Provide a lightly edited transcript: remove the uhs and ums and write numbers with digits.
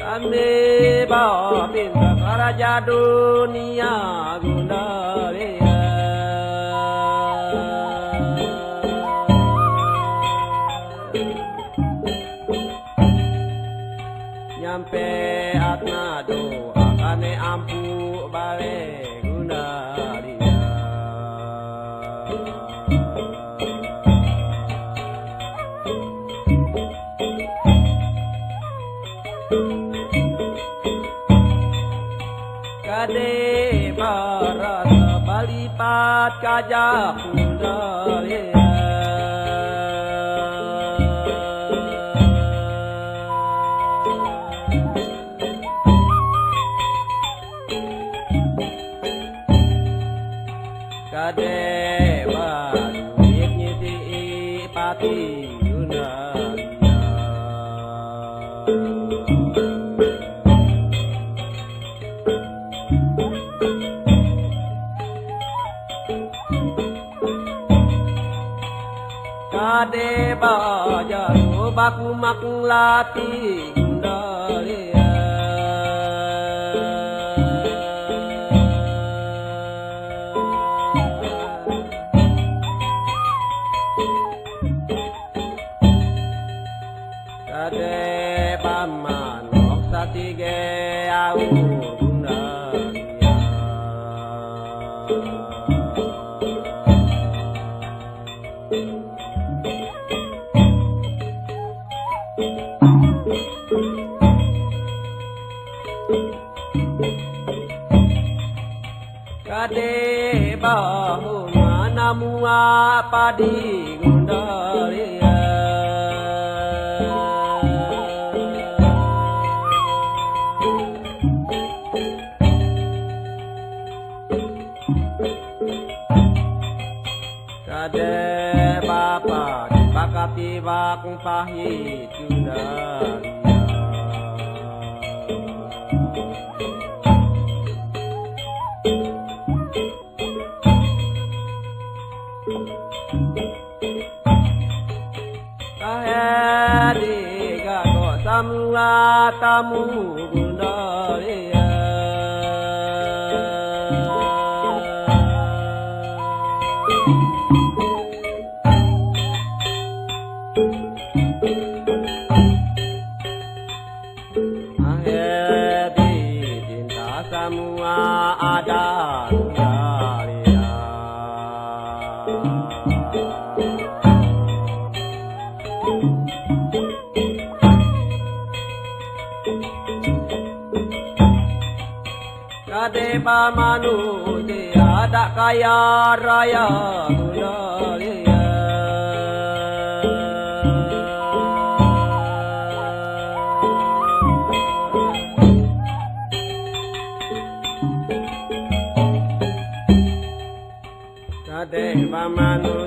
Ande bawa pinta raja dunia Gundaria. Nyampe atna doa kane ampu bale Gundaria. Kade barata balipat kajak Gundaria. Kade baru nyiti pati Gundaria. Kade bajaru baku makung lati Gundaria. Kade pamanok satige au Gundaria. Kade bahu mana mua padi Gundaria. Kade bapa dipakati bak pahit Gundaria. Kahedi gago samua tamu Gundaria. Kahedi cinta semua ada Gundaria. Kade pamanu tiada kaya raya Gundaria. Kade pamanu